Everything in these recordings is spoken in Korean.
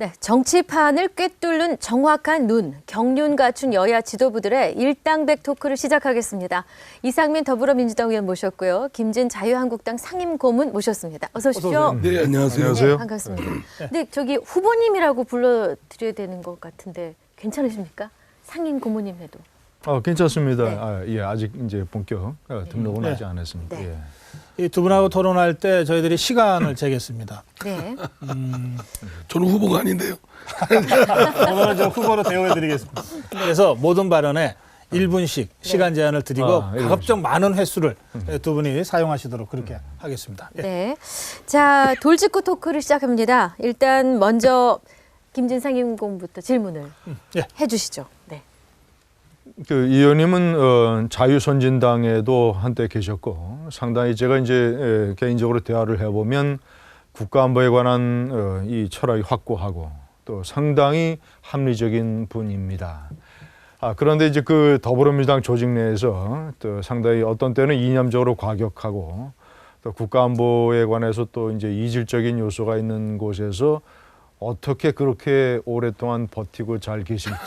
네, 정치판을 꿰뚫는 정확한 눈, 경륜 갖춘 여야 지도부들의 일당백 토크를 시작하겠습니다. 이상민 더불어민주당 의원 모셨고요. 김진 자유한국당 상임고문 모셨습니다. 어서 오십시오. 네, 안녕하세요. 네, 반갑습니다. 근데 저기 후보님이라고 불러드려야 되는 것 같은데 괜찮으십니까? 상임고문님 해도. 괜찮습니다. 네. 예, 아직 이제 본격 등록은 네. 하지 않았습니다. 네. 예. 이 두 분하고 토론할 때 저희들이 시간을 재겠습니다. 네. 저는 후보가 아닌데요. 오늘은 좀 후보로 대우해드리겠습니다. 그래서 모든 발언에 1분씩 시간 제한을 드리고 가급적 많은 횟수를 두 분이 사용하시도록 그렇게 하겠습니다. 예. 네. 자, 돌직구 토크를 시작합니다. 일단 먼저 김진 상임고문부터 질문을 예. 해주시죠. 네. 그 의원님은 자유선진당에도 한때 계셨고 상당히 제가 이제 개인적으로 대화를 해보면 국가안보에 관한 이 철학이 확고하고 또 상당히 합리적인 분입니다. 그런데 이제 그 더불어민주당 조직 내에서 또 상당히 어떤 때는 이념적으로 과격하고 또 국가안보에 관해서 또 이제 이질적인 요소가 있는 곳에서 어떻게 그렇게 오랫동안 버티고 잘 계실지.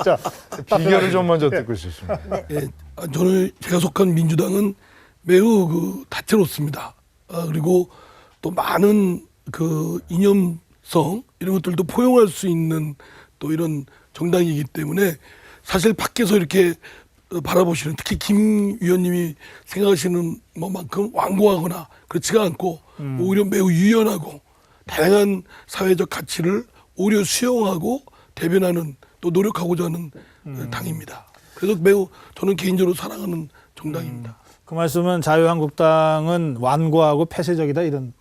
자, 비결을 좀 먼저 듣고 싶습니다. 예, 저는 제가 속한 민주당은 매우 다채롭습니다. 그리고 또 많은 그 이념성 이런 것들도 포용할 수 있는 또 이런 정당이기 때문에 사실 밖에서 이렇게 바라보시는 특히 김 위원님이 생각하시는 것만큼 완고하거나 그렇지가 않고 오히려 매우 유연하고 다양한 사회적 가치를 오히려 수용하고 대변하는 또 노력하고자 하는 당입니다. 그래서 매우 저는 개인적으로 사랑하는 정당입니다. 그 말씀은 자유한국당은 완고하고 폐쇄적이다 이런.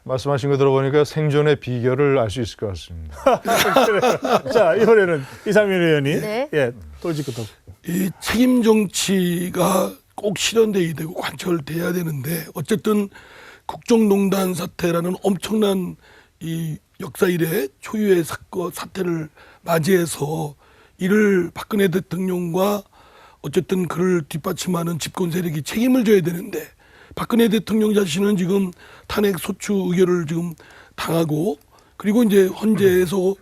말씀하신 거 들어보니까 생존의 비결을 알 수 있을 것 같습니다. 자, 이번에는 이상민 의원이 네. 예, 돌직구 토크. 이 책임 정치가 꼭 실현돼야 되고 관철돼야 되는데 어쨌든 국정농단 사태라는 엄청난 이 역사 이래 초유의 사태를 맞이해서 이를 박근혜 대통령과 어쨌든 그를 뒷받침하는 집권 세력이 책임을 져야 되는데 박근혜 대통령 자신은 지금 탄핵 소추 의결을 지금 당하고 그리고 이제 헌재에서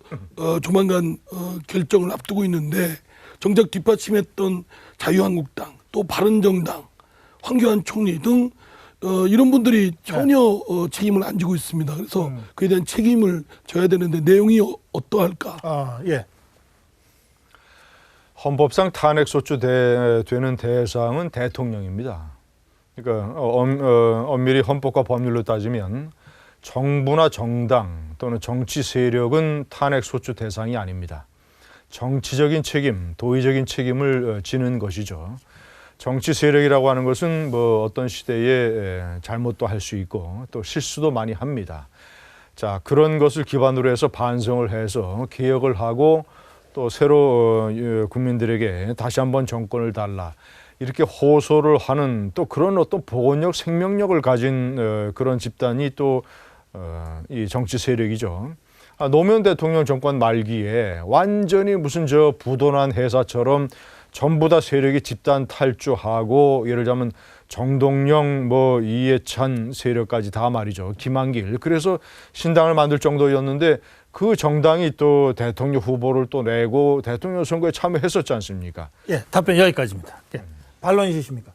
조만간 결정을 앞두고 있는데 정작 뒷받침했던 자유한국당 또 바른정당 황교안 총리 등 이런 분들이 전혀 책임을 안 지고 있습니다. 그래서 그에 대한 책임을 져야 되는데 내용이 어떠할까? 예. 헌법상 탄핵소추 되는 대상은 대통령입니다. 그러니까 엄밀히 헌법과 법률로 따지면 정부나 정당 또는 정치 세력은 탄핵소추 대상이 아닙니다. 정치적인 책임, 도의적인 책임을 지는 것이죠. 정치 세력이라고 하는 것은 뭐 어떤 시대에 잘못도 할 수 있고 또 실수도 많이 합니다. 자, 그런 것을 기반으로 해서 반성을 해서 개혁을 하고 또 새로 국민들에게 다시 한번 정권을 달라 이렇게 호소를 하는 또 그런 어떤 복원력, 생명력을 가진 그런 집단이 또 이 정치 세력이죠. 노무현 대통령 정권 말기에 완전히 무슨 저 부도난 회사처럼 전부 다 세력이 집단 탈주하고 예를 들자면 정동영, 이해찬 세력까지 다 말이죠. 김한길. 그래서 신당을 만들 정도였는데 그 정당이 또 대통령 후보를 또 내고 대통령 선거에 참여했었지 않습니까? 예, 답변 여기까지입니다. 예. 반론 있으십니까?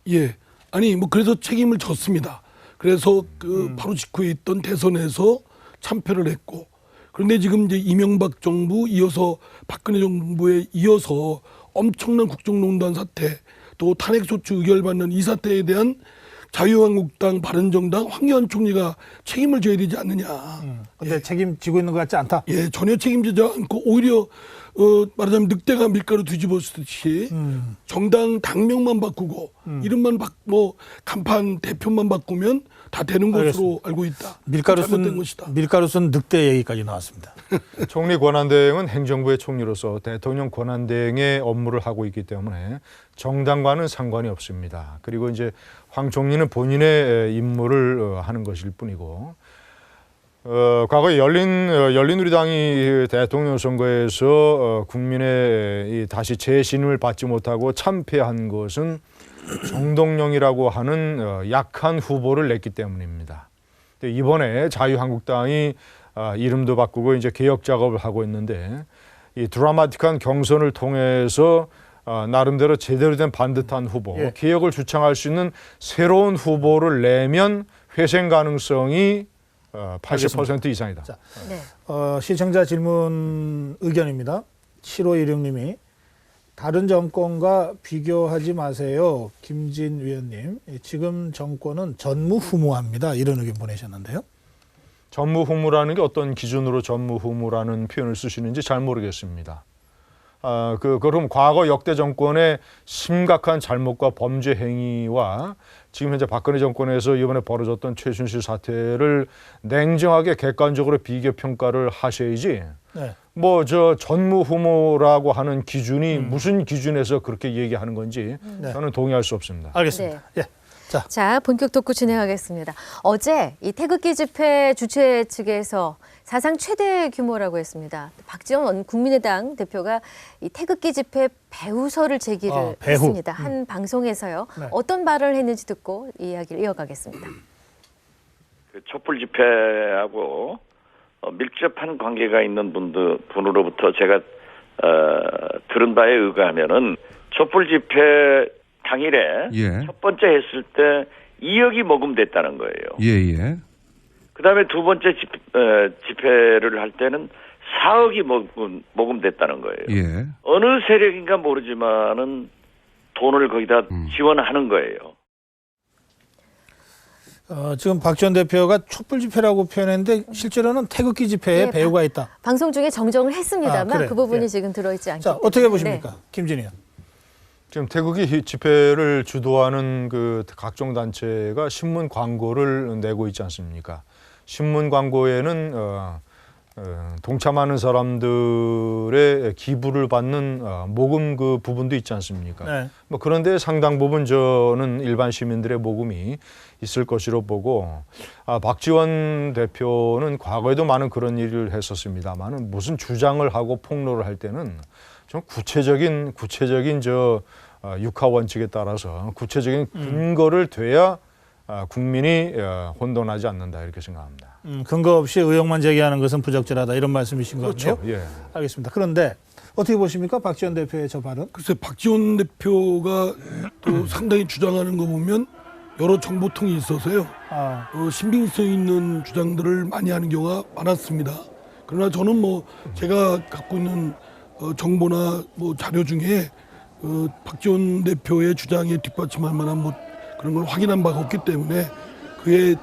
예. 아니 그래서 책임을 졌습니다. 그래서 그 바로 직후에 있던 대선에서 참패를 했고 그런데 지금 이제 이명박 정부 이어서 박근혜 정부에 이어서 엄청난 국정농단 사태 또 탄핵소추 의결받는 이 사태에 대한 자유한국당 바른정당 황교안 총리가 책임을 져야 되지 않느냐. 근데 책임지고 있는 것 같지 않다. 예, 전혀 책임지지 않고 오히려 말하자면 늑대가 밀가루 뒤집어쓰듯이 정당 당명만 바꾸고 이름만 간판 대표만 바꾸면 다 되는 것으로 알고 있다. 잘못된 것이다. 밀가루 쓴 늑대 얘기까지 나왔습니다. 총리 권한대행은 행정부의 총리로서 대통령 권한대행의 업무를 하고 있기 때문에 정당과는 상관이 없습니다. 그리고 이제 황 총리는 본인의 임무를 하는 것일 뿐이고 과거에 열린우리당이 대통령 선거에서 국민의 다시 재신임을 받지 못하고 참패한 것은 정동영이라고 하는 약한 후보를 냈기 때문입니다. 근데 이번에 자유한국당이 이름도 바꾸고 이제 개혁 작업을 하고 있는데 이 드라마틱한 경선을 통해서 나름대로 제대로 된 반듯한 후보, 예. 개혁을 주창할 수 있는 새로운 후보를 내면 회생 가능성이 80% 이상이다. 자, 네. 시청자 질문 의견입니다. 7516님이 다른 정권과 비교하지 마세요. 김진 위원님. 지금 정권은 전무후무합니다. 이런 의견 보내셨는데요. 전무후무라는 게 어떤 기준으로 전무후무라는 표현을 쓰시는지 잘 모르겠습니다. 그럼 과거 역대 정권의 심각한 잘못과 범죄 행위와 지금 현재 박근혜 정권에서 이번에 벌어졌던 최순실 사태를 냉정하게 객관적으로 비교 평가를 하셔야지. 네. 뭐 저 전무후무라고 하는 기준이 무슨 기준에서 그렇게 얘기하는 건지 네. 저는 동의할 수 없습니다. 알겠습니다. 예. 자, 본격 토크 진행하겠습니다. 어제 이 태극기 집회 주최 측에서 사상 최대 규모라고 했습니다. 박지원 국민의당 대표가 이 태극기 집회 배후설을 제기를 배후. 했습니다. 한 방송에서요. 네. 어떤 말을 했는지 듣고 이야기를 이어가겠습니다. 그 촛불 집회하고 밀접한 관계가 있는 분으로부터 제가 들은 바에 의하면은 촛불 집회 당일에 예. 첫 번째 했을 때 2억이 모금됐다는 거예요. 예. 그다음에 두 번째 집회를 할 때는 4억이 모금됐다는 거예요. 예. 어느 세력인가 모르지만은 돈을 거기다 지원하는 거예요. 지금 박지원 대표가 촛불 집회라고 표현했는데 실제로는 태극기 집회에 예, 배후가 있다. 방송 중에 정정을 했습니다만 그래요. 그 부분이 예. 지금 들어있지 않기 자, 때문에. 어떻게 보십니까? 네. 김진희 의원. 지금 태극기 집회를 주도하는 그 각종 단체가 신문 광고를 내고 있지 않습니까? 신문 광고에는 동참하는 사람들의 기부를 받는 모금 그 부분도 있지 않습니까? 네. 뭐 그런데 상당 부분 저는 일반 시민들의 모금이 있을 것으로 보고 박지원 대표는 과거에도 많은 그런 일을 했었습니다만은 무슨 주장을 하고 폭로를 할 때는 좀 구체적인 저 육하 원칙에 따라서 구체적인 근거를 둬야 국민이 혼돈하지 않는다 이렇게 생각합니다. 근거 없이 의혹만 제기하는 것은 부적절하다 이런 말씀이신 것 같네요. 예. 알겠습니다. 그런데 어떻게 보십니까? 박지원 대표의 저 발언? 글쎄 박지원 대표가 또 상당히 주장하는 거 보면 여러 정보통이 있어서요. 신빙성 있는 주장들을 많이 하는 경우가 많았습니다. 그러나 저는 뭐 제가 갖고 있는 정보나 뭐 자료 중에 박지원 대표의 주장에 뒷받침할 만한 뭐 그런 걸 확인한 바가 없기 때문에 그에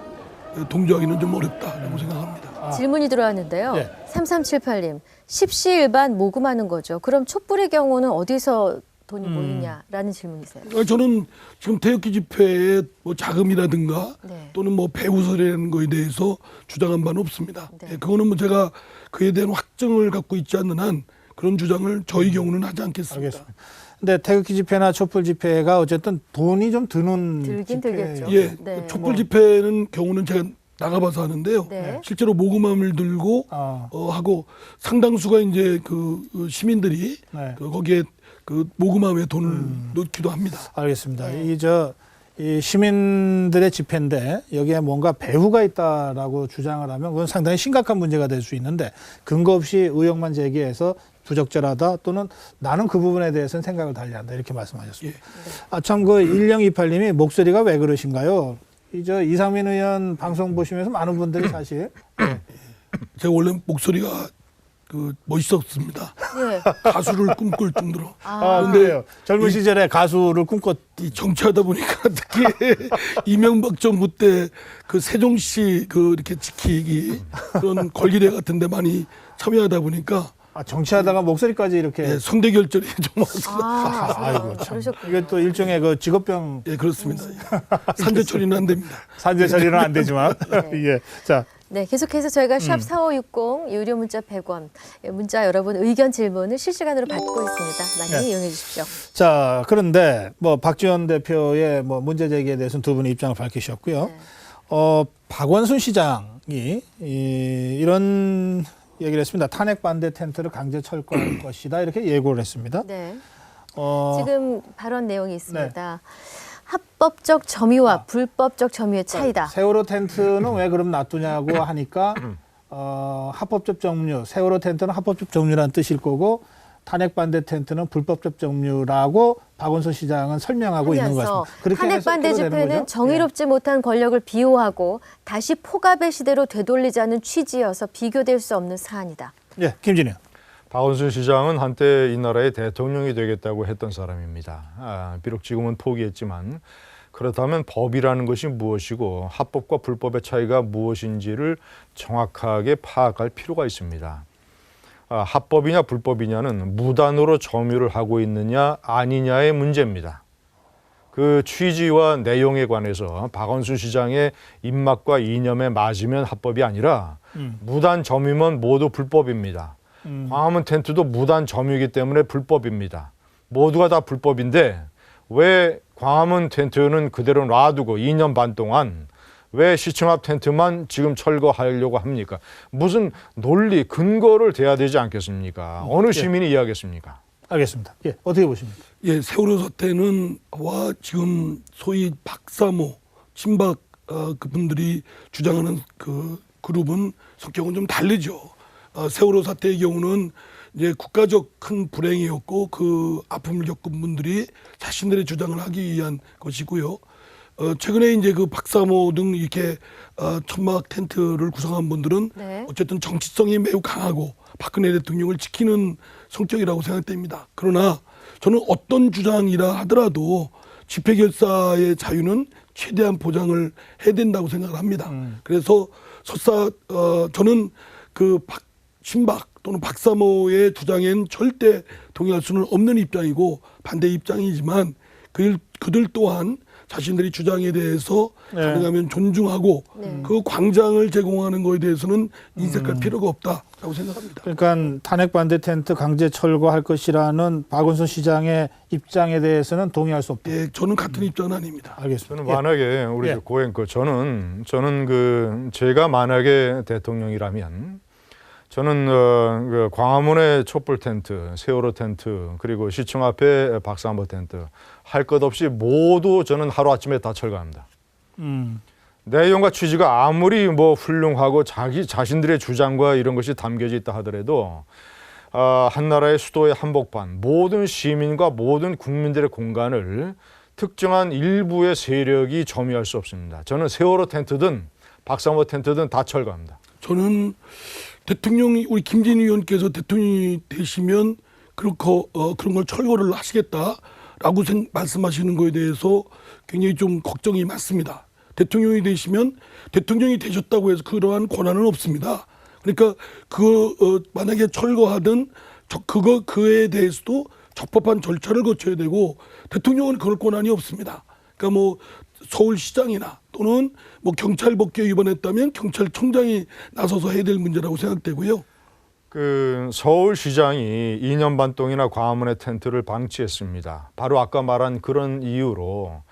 동조하기는 좀 어렵다라고 생각합니다. 질문이 들어왔는데요. 네. 3378님, 십시일반 모금하는 거죠. 그럼 촛불의 경우는 어디서 돈이 모이냐라는 질문이세요. 저는 지금 태극기 집회의 뭐 자금이라든가 네. 또는 뭐 배후설이라는 거에 대해서 주장한 바는 없습니다. 네. 예, 그거는 뭐 제가 그에 대한 확증을 갖고 있지 않는 한 그런 주장을 저희 경우는 하지 않겠습니다. 알겠습니다. 근데 태극기 집회나 촛불 집회가 어쨌든 돈이 좀 드는 들긴 집회예요. 들겠죠. 예, 네. 촛불 집회는 경우는 제가 나가봐서 하는데요. 네. 실제로 모금함을 들고 하고 상당수가 이제 그 시민들이 네. 거기에 그 모금함에 돈을 넣기도 합니다. 알겠습니다. 네. 이 시민들의 집회인데 여기에 뭔가 배후가 있다라고 주장을 하면 그건 상당히 심각한 문제가 될 수 있는데 근거 없이 의혹만 제기해서 부적절하다 또는 나는 그 부분에 대해서는 생각을 달리한다 이렇게 말씀하셨습니다. 예. 참 그 1028님이 목소리가 왜 그러신가요? 이상민 의원 방송 보시면서 많은 분들이 사실 제가 원래 목소리가 그 멋있었습니다. 네. 가수를 꿈꿀 정도로. 그래요. 젊은 시절에 가수를 꿈꿨 이 정치하다 보니까 특히 이명박 정부 때 그 세종시 그 이렇게 지키기 그런 걸기대 같은데 많이 참여하다 보니까 정치하다가 목소리까지 이렇게 예, 성대결절이 좀 왔습니다. 아이고 참. 그러셨군요. 이게 또 일종의 그 직업병 예, 그렇습니다. 산재 처리는 안 됩니다. 산재 처리는 안 되지만 예. 자, 네, 계속해서 저희가 샵 4560 유료 문자 100원 문자 여러분 의견 질문을 실시간으로 받고 있습니다. 많이 네. 이용해 주십시오. 자, 그런데 뭐 박지원 대표의 뭐 문제 제기에 대해서는 두 분의 입장을 밝히셨고요. 네. 박원순 시장이 이런 얘기를 했습니다. 탄핵 반대 텐트를 강제 철거할 것이다 이렇게 예고를 했습니다. 네. 어, 지금 발언 내용이 있습니다. 합법적 점유와 불법적 점유의 차이다. 세월호 텐트는 왜 그럼 놔두냐고 하니까 합법적 점유, 세월호 텐트는 합법적 점유라는 뜻일 거고 탄핵 반대 텐트는 불법적 점유라고 박원순 시장은 설명하고 있는 것 하면서 같습니다. 그렇게 탄핵 해서 반대 풀어내는 집회는 거죠? 정의롭지 못한 권력을 비호하고 다시 포갑의 시대로 되돌리자는 취지여서 비교될 수 없는 사안이다. 예, 김진영. 박원순 시장은 한때 이 나라의 대통령이 되겠다고 했던 사람입니다. 비록 지금은 포기했지만 그렇다면 법이라는 것이 무엇이고 합법과 불법의 차이가 무엇인지를 정확하게 파악할 필요가 있습니다. 합법이냐 불법이냐는 무단으로 점유를 하고 있느냐 아니냐의 문제입니다. 그 취지와 내용에 관해서 박원순 시장의 입맛과 이념에 맞으면 합법이 아니라 무단 점유면 모두 불법입니다. 광화문 텐트도 무단 점유이기 때문에 불법입니다. 모두가 다 불법인데 왜 광화문 텐트는 그대로 놔두고 2년 반 동안 왜 시청 앞 텐트만 지금 철거하려고 합니까? 무슨 논리, 근거를 대야 되지 않겠습니까? 어느 시민이 이해하겠습니까? 알겠습니다. 예, 어떻게 보십니까? 예, 세월호 사태는 와 지금 소위 박사모, 친박 그분들이 주장하는 그 그룹은 성격은 좀 다르죠. 세월호 사태의 경우는 이제 국가적 큰 불행이었고 그 아픔을 겪은 분들이 자신들의 주장을 하기 위한 것이고요. 최근에 이제 그 박사모 등 이렇게 천막 텐트를 구성한 분들은 네. 어쨌든 정치성이 매우 강하고 박근혜 대통령을 지키는 성격이라고 생각됩니다. 그러나 저는 어떤 주장이라 하더라도 집회 결사의 자유는 최대한 보장을 해야 된다고 생각을 합니다. 그래서 설사 저는 그 친박 또는 박사모의 주장엔 절대 동의할 수는 없는 입장이고 반대 입장이지만 그들 또한 자신들이 주장에 대해서 가능하면 존중하고 그 광장을 제공하는 것에 대해서는 인색할 필요가 없다라고 생각합니다. 그러니까 탄핵 반대 텐트 강제 철거할 것이라는 박원순 시장의 입장에 대해서는 동의할 수 없다. 예, 저는 같은 입장은 아닙니다. 알겠습니다. 저는 만약에 우리 고앵커 저는 그 제가 만약에 대통령이라면 저는 그 광화문의 촛불 텐트, 세월호 텐트, 그리고 시청 앞에 박사모 텐트 할 것 없이 모두 저는 하루아침에 다 철거합니다. 내용과 취지가 아무리 뭐 훌륭하고 자신들의 주장과 이런 것이 담겨져 있다 하더라도 한나라의 수도의 한복판, 모든 시민과 모든 국민들의 공간을 특정한 일부의 세력이 점유할 수 없습니다. 저는 세월호 텐트든 박사모 텐트든 다 철거합니다. 저는 대통령이 우리 김진희 의원께서 대통령이 되시면 그런 걸 철거를 하시겠다라고 말씀하시는 거에 대해서 굉장히 좀 걱정이 많습니다. 대통령이 되시면 대통령이 되셨다고 해서 그러한 권한은 없습니다. 그러니까 만약에 철거하든 그에 대해서도 적법한 절차를 거쳐야 되고 대통령은 그럴 권한이 없습니다. 그러니까 뭐 서울시장이나 또는 뭐 경찰법규에 위반했다면 경찰청장이 나서서 해야 될 문제라고 생각되고요. 그 서울시장이 2년 반 동이나 광화문의 텐트를 방치했습니다. 바로 아까 말한 그런 이유로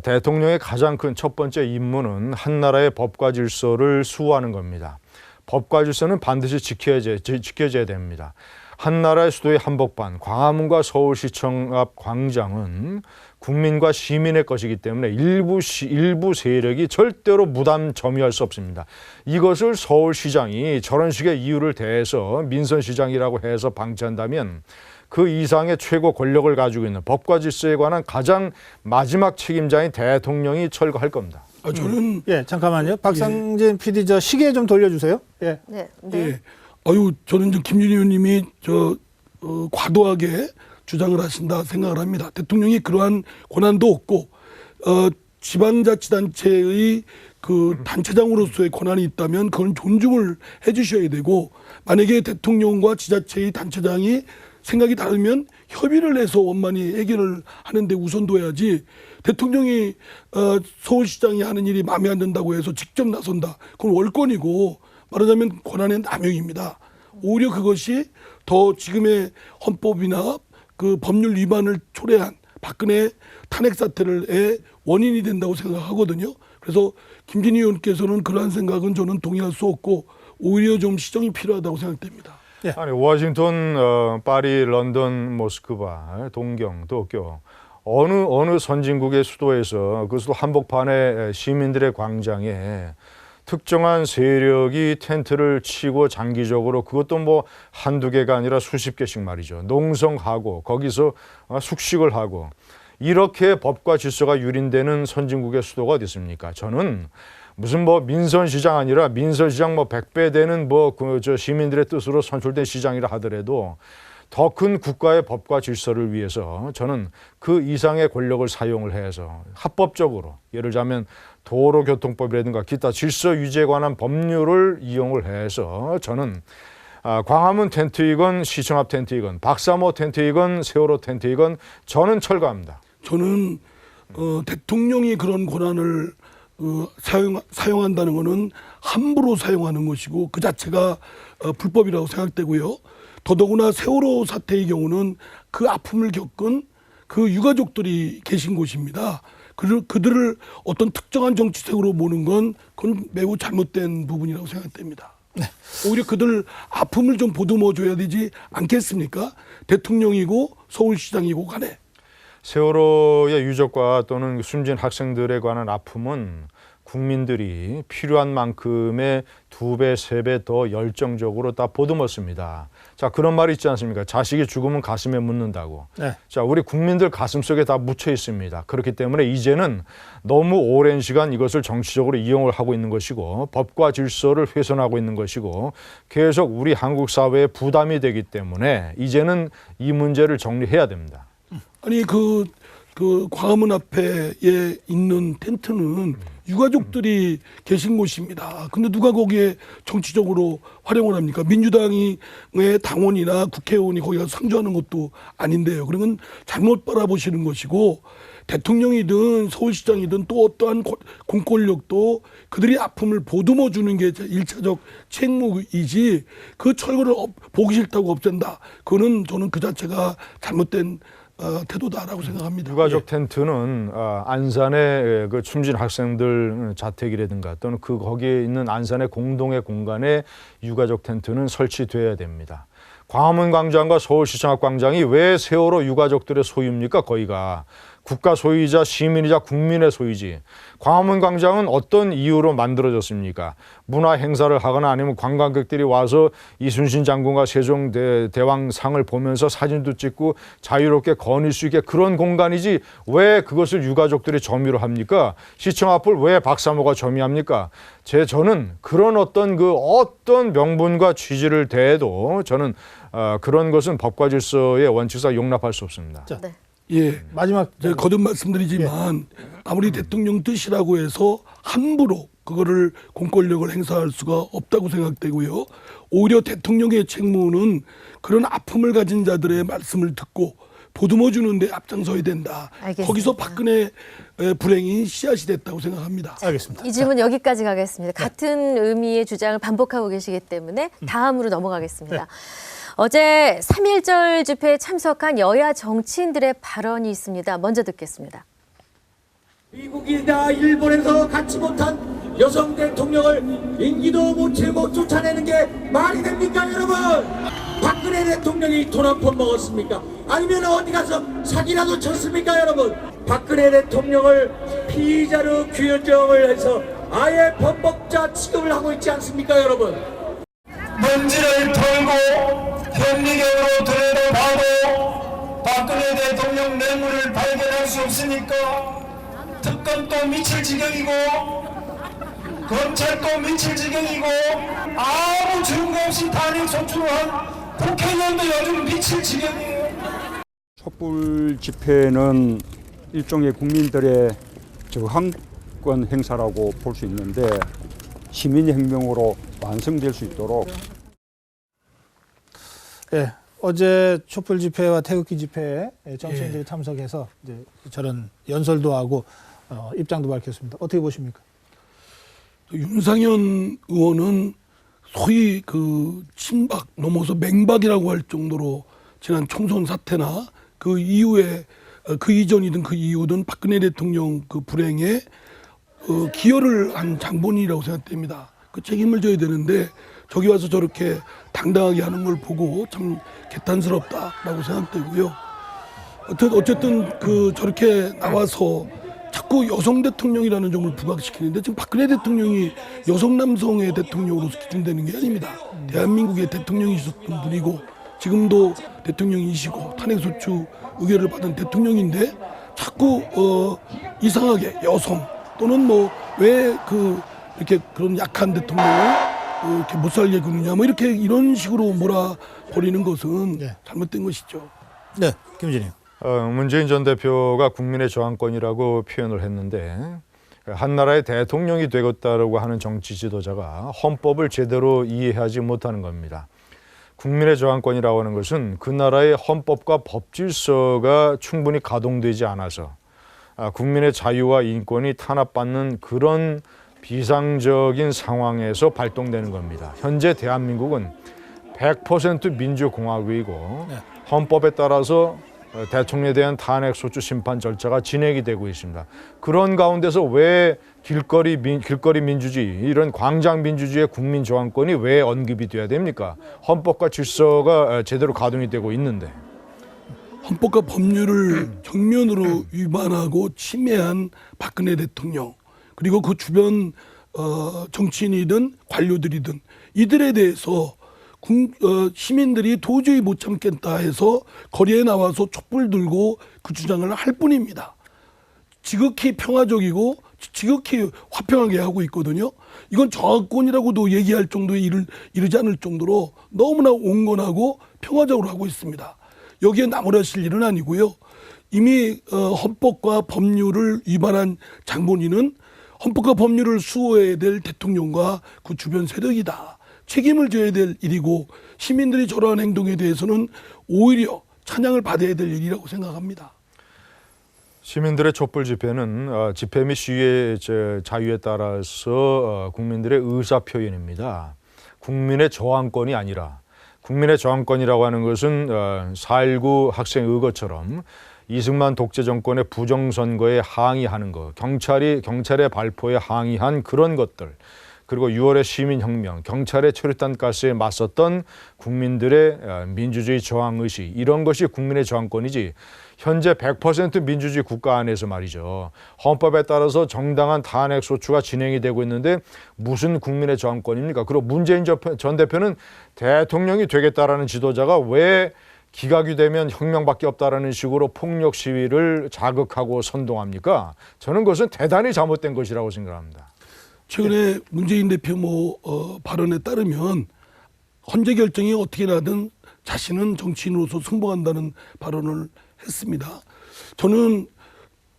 대통령의 가장 큰 첫 번째 임무는 한나라의 법과 질서를 수호하는 겁니다. 법과 질서는 반드시 지켜져야 됩니다. 한나라의 수도의 한복판, 광화문과 서울시청 앞 광장은 국민과 시민의 것이기 때문에 일부 세력이 절대로 무단 점유할 수 없습니다. 이것을 서울시장이 저런 식의 이유를 대해서 민선시장이라고 해서 방치한다면 그 이상의 최고 권력을 가지고 있는 법과 질서에 관한 가장 마지막 책임자인 대통령이 철거할 겁니다. 저는 잠깐만요. 박상진 PD 저 시계 좀 돌려주세요. 예. 네. 예. 저는 김준희 의원님이 과도하게 주장을 하신다 생각을 합니다. 대통령이 그러한 권한도 없고 지방자치단체의 그 단체장으로서의 권한이 있다면 그건 존중을 해주셔야 되고 만약에 대통령과 지자체의 단체장이 생각이 다르면 협의를 해서 원만히 해결을 하는데 우선둬야지 대통령이 서울시장이 하는 일이 마음에 안 든다고 해서 직접 나선다. 그건 월권이고 말하자면 권한의 남용입니다. 오히려 그것이 더 지금의 헌법이나 그 법률 위반을 초래한 박근혜 탄핵 사태의 원인이 된다고 생각하거든요. 그래서 김진희 의원께서는 그러한 생각은 저는 동의할 수 없고 오히려 좀 시정이 필요하다고 생각됩니다. 아니 워싱턴, 파리, 런던, 모스크바, 동경, 도쿄 어느 선진국의 수도에서 그 수도 한복판에 시민들의 광장에 특정한 세력이 텐트를 치고 장기적으로 그것도 뭐 한두 개가 아니라 수십 개씩 말이죠. 농성하고 거기서 숙식을 하고 이렇게 법과 질서가 유린되는 선진국의 수도가 어디 있습니까? 저는 무슨 뭐 민선시장 아니라 민선시장 뭐 100배 되는 뭐 그 저 시민들의 뜻으로 선출된 시장이라 하더라도 더 큰 국가의 법과 질서를 위해서 저는 그 이상의 권력을 사용을 해서 합법적으로 예를 들자면 도로교통법이라든가 기타 질서 유지에 관한 법률을 이용을 해서 저는 광화문 텐트이건 시청 앞 텐트이건 박사모 텐트이건 세월호 텐트이건 저는 철거합니다. 저는 대통령이 그런 권한을 사용한다는 것은 함부로 사용하는 것이고 그 자체가 불법이라고 생각되고요. 더더구나 세월호 사태의 경우는 그 아픔을 겪은 그 유가족들이 계신 곳입니다. 그들을 어떤 특정한 정치색으로 보는 건 그건 매우 잘못된 부분이라고 생각됩니다. 오히려 그들 아픔을 좀 보듬어 줘야 되지 않겠습니까? 대통령이고 서울시장이고 간에. 세월호의 유족과 또는 숨진 학생들에 관한 아픔은 국민들이 필요한 만큼의 2배, 3배 더 열정적으로 다 보듬었습니다. 자, 그런 말이 있지 않습니까? 자식이 죽으면 가슴에 묻는다고. 네. 자, 우리 국민들 가슴속에 다 묻혀 있습니다. 그렇기 때문에 이제는 너무 오랜 시간 이것을 정치적으로 이용을 하고 있는 것이고 법과 질서를 훼손하고 있는 것이고 계속 우리 한국 사회에 부담이 되기 때문에 이제는 이 문제를 정리해야 됩니다. 아니 그 광화문 앞에 있는 텐트는 유가족들이 계신 곳입니다. 근데 누가 거기에 정치적으로 활용을 합니까? 민주당의 당원이나 국회의원이 거기 가서 상주하는 것도 아닌데요. 그러면 잘못 바라보시는 것이고 대통령이든 서울시장이든 또 어떠한 공권력도 그들이 아픔을 보듬어 주는 게 일차적 책무이지 그 철거를 보기 싫다고 없앤다. 그거는 저는 그 자체가 잘못된 태도다라고 생각합니다. 유가족 텐트는 안산의 그 숨진 학생들 자택이라든가 또는 그 거기에 있는 안산의 공동의 공간에 유가족 텐트는 설치돼야 됩니다. 광화문 광장과 서울시청 앞 광장이 왜 세월호 유가족들의 소유입니까? 거기가 국가 소유이자 시민이자 국민의 소유지. 광화문 광장은 어떤 이유로 만들어졌습니까? 문화 행사를 하거나 아니면 관광객들이 와서 이순신 장군과 세종대왕상을 보면서 사진도 찍고 자유롭게 거닐 수 있게 그런 공간이지 왜 그것을 유가족들이 점유를 합니까? 시청 앞을 왜 박사모가 점유합니까? 저는 그런 어떤 명분과 취지를 대해도 저는 그런 것은 법과 질서의 원칙상 용납할 수 없습니다. 자, 네. 예. 마지막 제가 거듭 말씀드리지만 아무리 대통령 뜻이라고 해서 함부로 그거를 공권력을 행사할 수가 없다고 생각되고요. 오히려 대통령의 책무는 그런 아픔을 가진 자들의 말씀을 듣고 보듬어 주는 데 앞장서야 된다. 알겠습니다. 거기서 박근혜 불행이 씨앗이 됐다고 생각합니다. 알겠습니다. 이 질문 여기까지 가겠습니다. 같은 의미의 주장을 반복하고 계시기 때문에 다음으로 넘어가겠습니다. 어제 3.1절 집회에 참석한 여야 정치인들의 발언이 있습니다. 먼저 듣겠습니다. 미국이나 일본에서 갖지 못한 여성 대통령을 임기도 못 쫓아내는 게 말이 됩니까, 여러분? 박근혜 대통령이 돈 한 푼 먹었습니까? 아니면 어디 가서 사기라도 쳤습니까, 여러분? 박근혜 대통령을 피의자로 규정을 해서 아예 범법자 취급을 하고 있지 않습니까, 여러분? 먼지를 털고 현미경으로 들여다봐도 박근혜 대통령 뇌물을 발견할 수 없으니까 특검도 미칠 지경이고 검찰도 미칠 지경이고 아무 증거 없이 탄핵 소추한 국회의원도 요즘 미칠 지경이에요. 촛불 집회는 일종의 국민들의 저항권 행사라고 볼 수 있는데 시민혁명으로 완성될 수 있도록 예, 어제 촛불 집회와 태극기 집회에 정치인들이 참석해서 이제 저런 연설도 하고 입장도 밝혔습니다. 어떻게 보십니까? 윤상현 의원은 소위 그 친박 넘어서 맹박이라고 할 정도로 지난 총선 사태나 그 이후에 그 이전이든 그 이후든 박근혜 대통령 그 불행에 기여를 한 장본인이라고 생각됩니다. 그 책임을 져야 되는데 저기 와서 저렇게 당당하게 하는 걸 보고 참 개탄스럽다라고 생각되고요. 어쨌든 그 저렇게 나와서 자꾸 여성 대통령이라는 점을 부각시키는데, 지금 박근혜 대통령이 여성 남성의 대통령으로서 기준되는 게 아닙니다. 대한민국의 대통령이셨던 분이고 지금도 대통령이시고 탄핵소추 의결을 받은 대통령인데, 자꾸 이상하게 여성 또는 뭐 왜 이렇게 그런 약한 대통령을 이렇게 못 살게 구느냐, 뭐 이렇게 이런 식으로 몰아버리는 것은 네. 잘못된 것이죠. 네, 김진희. 문재인 전 대표가 국민의 저항권이라고 표현을 했는데, 한 나라의 대통령이 되겠다라고 하는 정치 지도자가 헌법을 제대로 이해하지 못하는 겁니다. 국민의 저항권이라고 하는 것은 그 나라의 헌법과 법질서가 충분히 가동되지 않아서 국민의 자유와 인권이 탄압받는 그런 비상적인 상황에서 발동되는 겁니다. 현재 대한민국은 100% 민주공화국이고 헌법에 따라서 대통령에 대한 탄핵소추 심판 절차가 진행이 되고 있습니다. 그런 가운데서 왜 길거리 민주주의, 이런 광장 민주주의의 국민 저항권이 왜 언급이 돼야 됩니까? 헌법과 질서가 제대로 가동이 되고 있는데. 헌법과 법률을 정면으로 위반하고 침해한 박근혜 대통령, 그리고 그 주변 정치인이든 관료들이든 이들에 대해서 시민들이 도저히 못 참겠다 해서 거리에 나와서 촛불 들고 그 주장을 할 뿐입니다. 지극히 평화적이고 지극히 화평하게 하고 있거든요. 이건 저항권이라고도 얘기할 정도에 이르지 않을 정도로 너무나 온건하고 평화적으로 하고 있습니다. 여기에 나무라실 일은 아니고요. 이미 헌법과 법률을 위반한 장본인은 헌법과 법률을 수호해야 될 대통령과 그 주변 세력이다. 책임을 져야 될 일이고, 시민들이 저러한 행동에 대해서는 오히려 찬양을 받아야 될 일이라고 생각합니다. 시민들의 촛불 집회는 집회 및 시위의 자유에 따라서 국민들의 의사 표현입니다. 국민의 저항권이 아니라, 국민의 저항권이라고 하는 것은 4.19 학생 의거처럼 이승만 독재 정권의 부정선거에 항의하는 것, 경찰의 발포에 항의한 그런 것들, 그리고 6월의 시민혁명, 경찰의 최루탄 가스에 맞섰던 국민들의 민주주의 저항의식, 이런 것이 국민의 저항권이지, 현재 100% 민주주의 국가 안에서 말이죠. 헌법에 따라서 정당한 탄핵소추가 진행이 되고 있는데 무슨 국민의 저항권입니까? 그리고 문재인 전 대표는 대통령이 되겠다라는 지도자가 왜 기각이 되면 혁명밖에 없다라는 식으로 폭력 시위를 자극하고 선동합니까? 저는 그것은 대단히 잘못된 것이라고 생각합니다. 최근에 문재인 대표 발언에 따르면 헌재 결정이 어떻게 나든 자신은 정치인으로서 승복한다는 발언을 했습니다. 저는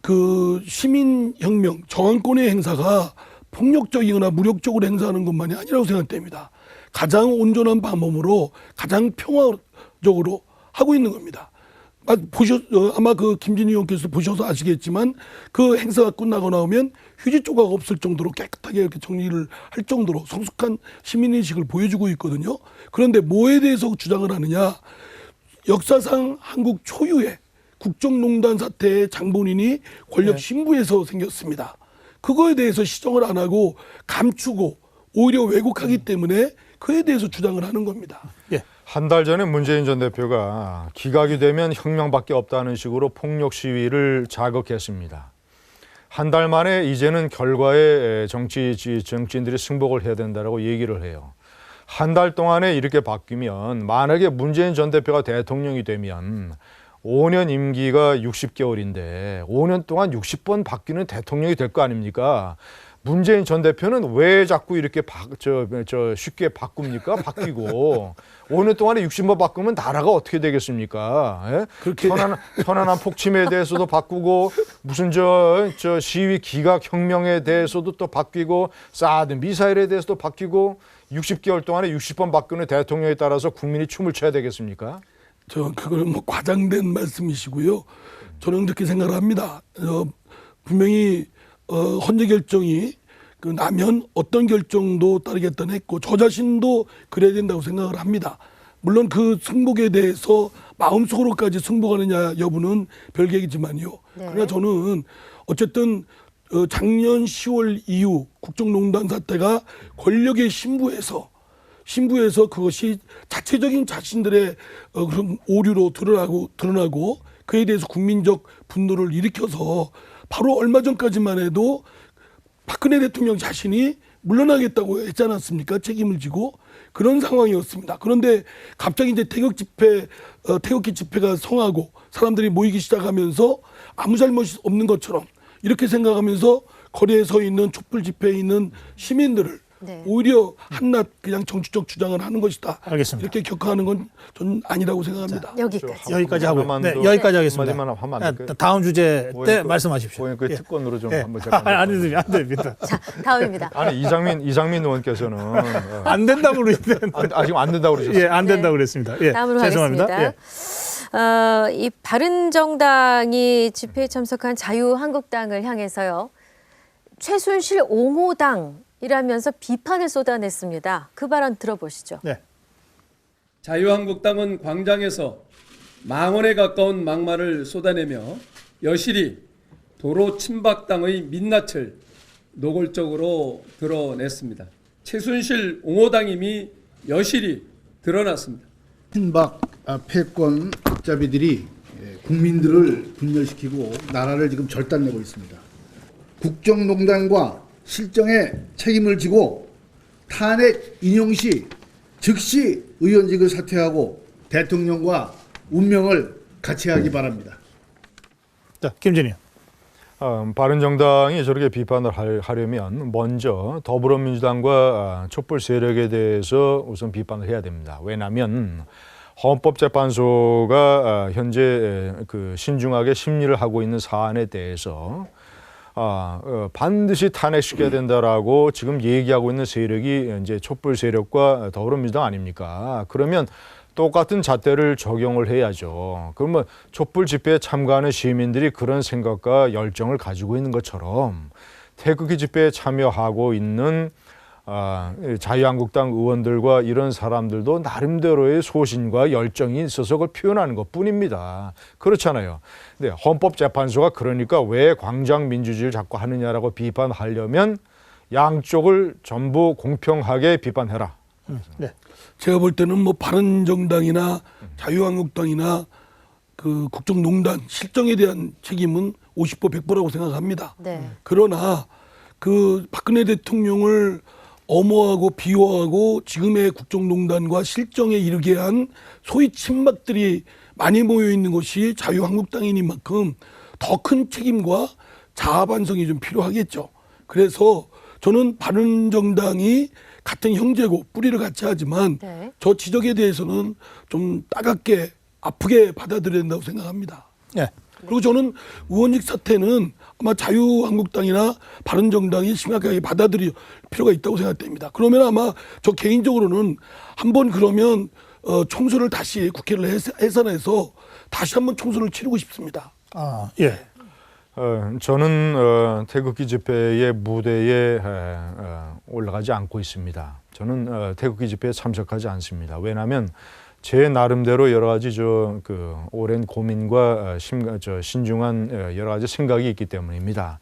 그 시민혁명, 저항권의 행사가 폭력적이거나 무력적으로 행사하는 것만이 아니라고 생각됩니다. 가장 온전한 방법으로 가장 평화적으로 하고 있는 겁니다. 아마 그 김진희 의원께서 보셔서 아시겠지만, 그 행사가 끝나고 나오면 휴지 조각 없을 정도로 깨끗하게 이렇게 정리를 할 정도로 성숙한 시민의식을 보여주고 있거든요. 그런데 뭐에 대해서 주장을 하느냐? 역사상 한국 초유의 국정농단 사태의 장본인이 권력 신부에서 생겼습니다. 그거에 대해서 시정을 안 하고 감추고 오히려 왜곡하기 때문에 그에 대해서 주장을 하는 겁니다. 예. 한 달 전에 문재인 전 대표가 기각이 되면 혁명밖에 없다는 식으로 폭력 시위를 자극했습니다. 한 달 만에 이제는 결과에 정치인들이 승복을 해야 된다고 얘기를 해요. 한 달 동안에 이렇게 바뀌면, 만약에 문재인 전 대표가 대통령이 되면 5년 임기가 60개월인데 5년 동안 60번 바뀌는 대통령이 될 거 아닙니까? 문재인 전 대표는 왜 자꾸 이렇게 쉽게 바꿉니까? 바뀌고 5년 동안에 60번 바꾸면 나라가 어떻게 되겠습니까? 예? 그렇게 편안한 폭침에 대해서도 바꾸고, 무슨 시위 기각 혁명에 대해서도 또 바뀌고, 사드 미사일에 대해서도 바뀌고, 60개월 동안에 60번 바꾸는 대통령에 따라서 국민이 춤을 춰야 되겠습니까? 그거는 과장된 말씀이시고요. 저는 그렇게 생각을 합니다. 분명히 헌재 결정이 나면 어떤 결정도 따르겠다는 했고, 저 자신도 그래야 된다고 생각을 합니다. 물론 그 승복에 대해서 마음속으로까지 승복하느냐 여부는 별개이지만요. 네. 그러나 저는 어쨌든 작년 10월 이후 국정농단 사태가 권력의 신부에서 그것이 자체적인 자신들의 그런 오류로 드러나고 그에 대해서 국민적 분노를 일으켜서 바로 얼마 전까지만 해도 박근혜 대통령 자신이 물러나겠다고 했지 않았습니까? 책임을 지고 그런 상황이었습니다. 그런데 갑자기 이제 태극기 집회가 성하고 사람들이 모이기 시작하면서 아무 잘못이 없는 것처럼 이렇게 생각하면서 거리에 서 있는 촛불 집회에 있는 시민들을 네. 오히려 한낱 그냥 정치적 주장을 하는 것이다. 알겠습니다. 이렇게 격하하는 건 저는 아니라고 생각합니다. 여기까지 하고 네, 여기까지 하겠습니다. 한마디만 하면 안 될까요? 다음 주제 때 그- 말씀하십시오. 그 예. 특권으로 좀 예. 한번 제가 안 됩니다. 자, 다음입니다. 아니 이상민 의원께서는 안 된다고 그러는데 아직 안 된다고 그러셨어요. 예, 안 된다고 그랬습니다. 예, 다음으로 죄송합니다. 가겠습니다. 예. 이 바른정당이 집회에 참석한 자유한국당을 향해서요. 최순실 옹호당이라면서 비판을 쏟아냈습니다. 그 발언 들어보시죠. 네. 자유한국당은 광장에서 망언에 가까운 막말을 쏟아내며 여실히 도로 침박당의 민낯을 노골적으로 드러냈습니다. 최순실 옹호당임이 여실히 드러났습니다. 친박 패권 잡이들이 국민들을 분열시키고 나라를 지금 절단내고 있습니다. 국정농단과 실정에 책임을 지고 탄핵 인용 시 즉시 의원직을 사퇴하고 대통령과 운명을 같이 하기 바랍니다. 자, 김진희. 바른정당이 저렇게 비판을 하려면 먼저 더불어민주당과 촛불 세력에 대해서 우선 비판을 해야 됩니다. 왜냐하면 헌법재판소가 현재 그 신중하게 심리를 하고 있는 사안에 대해서 반드시 탄핵시켜야 된다라고 지금 얘기하고 있는 세력이 이제 촛불 세력과 더불어민주당 아닙니까? 그러면 똑같은 잣대를 적용을 해야죠. 그러면 촛불 집회에 참가하는 시민들이 그런 생각과 열정을 가지고 있는 것처럼 태극기 집회에 참여하고 있는 자유한국당 의원들과 이런 사람들도 나름대로의 소신과 열정이 있어서 그걸 표현하는 것뿐입니다. 그렇잖아요. 근데 헌법재판소가 그러니까 왜 광장 민주주의를 자꾸 하느냐라고 비판하려면 양쪽을 전부 공평하게 비판해라. 네. 제가 볼 때는 뭐 바른정당이나 자유한국당이나 그 국정농단 실정에 대한 책임은 50% 100%라고 생각합니다. 네. 그러나 그 박근혜 대통령을 엄호하고 비호하고 지금의 국정농단과 실정에 이르게 한 소위 친박들이 많이 모여 있는 것이 자유한국당이니만큼 더 큰 책임과 자아 반성이 좀 필요하겠죠. 그래서 저는 바른정당이 같은 형제고 뿌리를 같이 하지만 네. 저 지적에 대해서는 좀 따갑게 아프게 받아들여야 된다고 생각합니다. 네. 그리고 저는 의원직 사퇴는 아마 자유한국당이나 바른정당이 심각하게 받아들일 필요가 있다고 생각됩니다. 그러면 아마 저 개인적으로는 한번 그러면 총선을 다시 국회를 해산해서 다시 한번 총선을 치르고 싶습니다. 예. 저는 태극기 집회의 무대에 올라가지 않고 있습니다. 저는 태극기 집회에 참석하지 않습니다. 왜냐하면 제 나름대로 여러 가지 그 오랜 고민과 신중한 여러 가지 생각이 있기 때문입니다.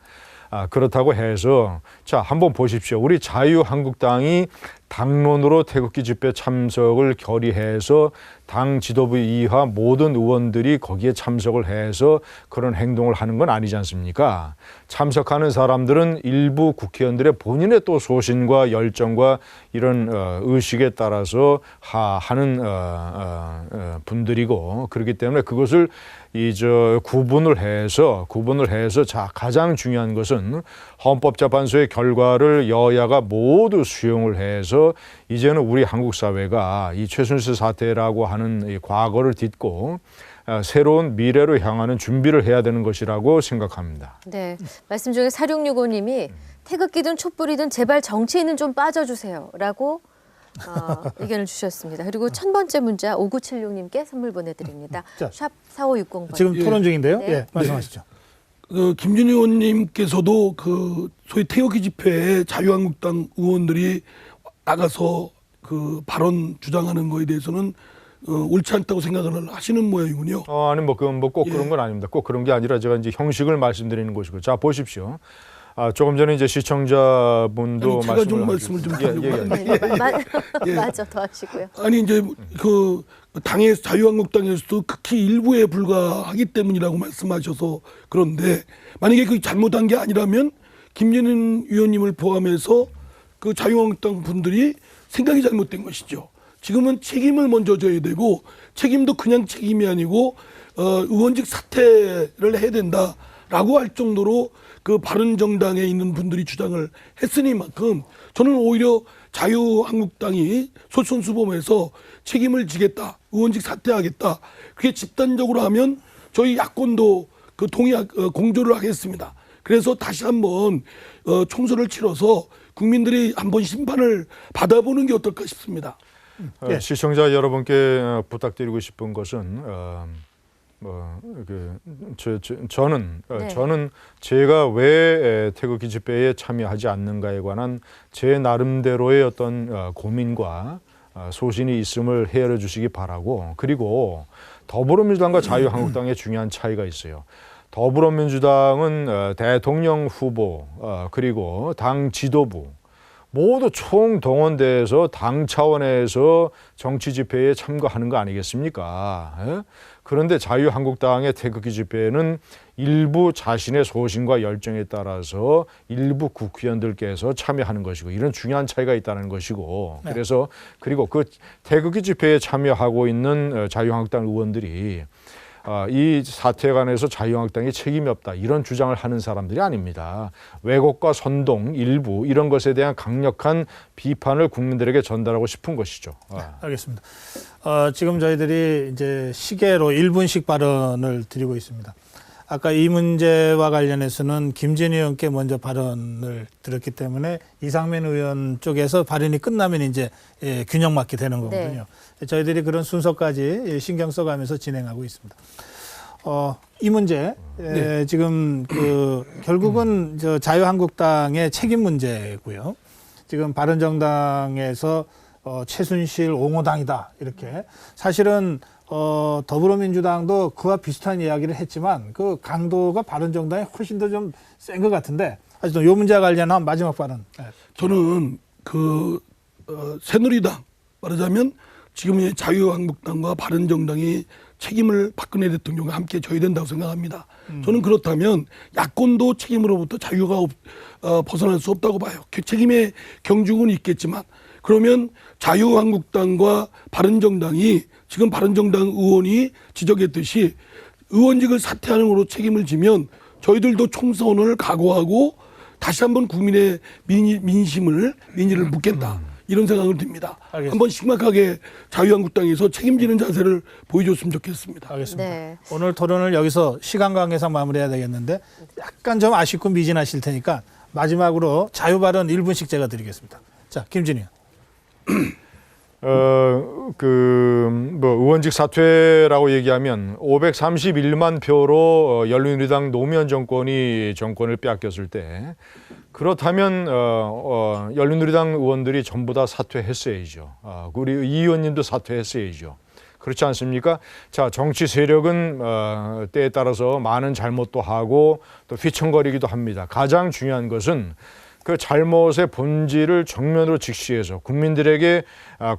그렇다고 해서 자 한번 보십시오. 우리 자유한국당이 당론으로 태극기 집회 참석을 결의해서 당 지도부 이하 모든 의원들이 거기에 참석을 해서 그런 행동을 하는 건 아니지 않습니까? 참석하는 사람들은 일부 국회의원들의 본인의 또 소신과 열정과 이런 의식에 따라서 하는 분들이고 그렇기 때문에 그것을 구분을 해서 자 가장 중요한 것은 헌법재판소의 결과를 여야가 모두 수용을 해서 이제는 우리 한국 사회가 이 최순실 사태라고 하는 이 과거를 딛고 새로운 미래로 향하는 준비를 해야 되는 것이라고 생각합니다. 네. 말씀 중에 4665님이 태극기든 촛불이든 제발 정치인은 좀 빠져주세요라고 의견을 주셨습니다. 그리고 1000번째 문자 5976님께 선물 보내드립니다. 자, 샵 4560번. 지금 토론 중인데요. 네. 예, 말씀하시죠. 김준희 의원님께서도 그 소위 태극기 집회에 자유한국당 의원들이 나가서 그 발언 주장하는 거에 대해서는 옳지 않다고 생각을 하시는 모양이군요. 아니 그건 꼭 그런 건 아닙니다. 꼭 그런 게 아니라 제가 이제 형식을 말씀드리는 것이고 자 보십시오. 조금 전에 이제 시청자분도 아니, 제가 좀 말씀을 좀 드리려고 맞아, 더 하시고요. 아니 이제 그 당의 자유한국당에서도 극히 일부에 불과하기 때문이라고 말씀하셔서 그런데 만약에 그 잘못한 게 아니라면 김재년 위원님을 포함해서 그 자유한국당 분들이 생각이 잘못된 것이죠. 지금은 책임을 먼저 져야 되고 책임도 그냥 책임이 아니고 의원직 사퇴를 해야 된다라고 할 정도로 그 바른정당에 있는 분들이 주장을 했으니만큼 저는 오히려 자유한국당이 솔선수범해서 책임을 지겠다, 의원직 사퇴하겠다. 그게 집단적으로 하면 저희 야권도 그 공조를 하겠습니다. 그래서 다시 한번 총선을 치러서 국민들이 한번 심판을 받아보는 게 어떨까 싶습니다. 시청자 여러분께 부탁드리고 싶은 것은 저는 제가 왜 태극기 집회에 참여하지 않는가에 관한 제 나름대로의 어떤 고민과 소신이 있음을 헤아려 주시기 바라고, 그리고 더불어민주당과 자유한국당의 중요한 차이가 있어요. 더불어민주당은 대통령 후보 그리고 당 지도부 모두 총동원돼서 당 차원에서 정치 집회에 참가하는 거 아니겠습니까? 그런데 자유한국당의 태극기 집회는 일부 자신의 소신과 열정에 따라서 일부 국회의원들께서 참여하는 것이고, 이런 중요한 차이가 있다는 것이고, 그래서 그리고 그 태극기 집회에 참여하고 있는 자유한국당 의원들이 이 사태에 관해서 자유한국당이 책임이 없다, 이런 주장을 하는 사람들이 아닙니다. 왜곡과 선동, 일부 이런 것에 대한 강력한 비판을 국민들에게 전달하고 싶은 것이죠. 알겠습니다. 지금 저희들이 이제 시계로 1분씩 발언을 드리고 있습니다. 아까 이 문제와 관련해서는 김진희 의원께 먼저 발언을 들었기 때문에 이상민 의원 쪽에서 발언이 끝나면 이제 균형 맞게 되는 거거든요. 네. 저희들이 그런 순서까지 신경 써가면서 진행하고 있습니다. 이 문제 지금 결국은 저 자유한국당의 책임 문제고요. 지금 바른정당에서 최순실 옹호당이다 이렇게, 사실은 더불어민주당도 그와 비슷한 이야기를 했지만 그 강도가 바른정당이 훨씬 더 좀 센 것 같은데, 하여튼 이 문제와 관련한 마지막 발언. 저는 새누리당 말하자면 지금의 자유한국당과 바른정당이 책임을 박근혜 대통령과 함께 져야 된다고 생각합니다. 저는 그렇다면 야권도 책임으로부터 자유가 벗어날 수 없다고 봐요. 책임의 경중은 있겠지만, 그러면 자유한국당과 바른정당이 지금 바른정당 의원이 지적했듯이 의원직을 사퇴하는 걸로 책임을 지면 저희들도 총선을 각오하고 다시 한번 국민의 민의를 묻겠다, 이런 생각을 듭니다. 알겠습니다. 한번 심각하게 자유한국당에서 책임지는 자세를 보여줬으면 좋겠습니다. 알겠습니다. 네. 오늘 토론을 여기서 시간 관계상 마무리해야 되겠는데 약간 좀 아쉽고 미진하실 테니까 마지막으로 자유 발언 1분씩 제가 드리겠습니다. 자, 김진희 의원. 의원직 사퇴라고 얘기하면 531만 표로 열린우리당 노무현 정권이 정권을 빼앗겼을 때, 그렇다면 열린우리당 의원들이 전부 다 사퇴했어야죠. 우리 이 의원님도 사퇴했어야죠. 그렇지 않습니까? 자, 정치 세력은 때에 따라서 많은 잘못도 하고 또 휘청거리기도 합니다. 가장 중요한 것은 그 잘못의 본질을 정면으로 직시해서 국민들에게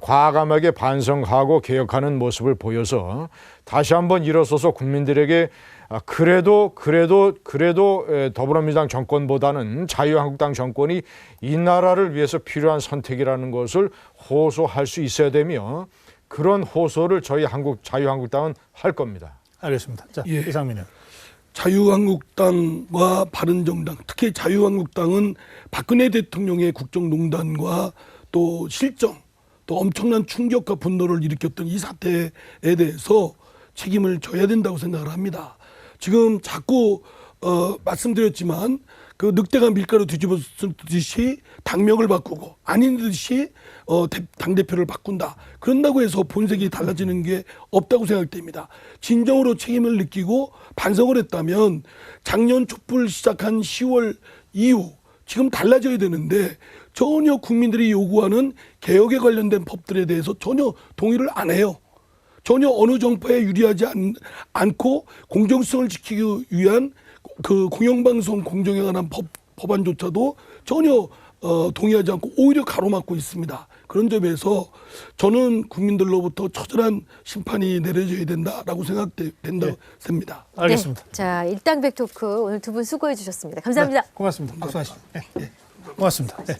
과감하게 반성하고 개혁하는 모습을 보여서 다시 한번 일어서서 국민들에게 그래도 더불어민주당 정권보다는 자유한국당 정권이 이 나라를 위해서 필요한 선택이라는 것을 호소할 수 있어야 되며, 그런 호소를 저희 자유한국당은 할 겁니다. 알겠습니다. 자, 이상민 의원. 자유한국당과 바른정당, 특히 자유한국당은 박근혜 대통령의 국정농단과 또 실정, 또 엄청난 충격과 분노를 일으켰던 이 사태에 대해서 책임을 져야 된다고 생각을 합니다. 지금 자꾸 말씀드렸지만 그 늑대가 밀가루 뒤집어쓰듯이 당명을 바꾸고 아닌 듯이 당대표를 바꾼다. 그런다고 해서 본색이 달라지는 게 없다고 생각됩니다. 진정으로 책임을 느끼고 반성을 했다면 작년 촛불 시작한 10월 이후 지금 달라져야 되는데, 전혀 국민들이 요구하는 개혁에 관련된 법들에 대해서 전혀 동의를 안 해요. 전혀 어느 정파에 유리하지 않고 공정성을 지키기 위한 그 공영방송 공정에 관한 법안조차도 전혀 동의하지 않고 오히려 가로막고 있습니다. 그런 점에서 저는 국민들로부터 처절한 심판이 내려져야 된다라고 생각된다고 생각합니다. 알겠습니다. 네. 자, 일당백 토크 오늘 두 분 수고해 주셨습니다. 감사합니다. 고맙습니다. 박수하시죠. 네. 고맙습니다. 네.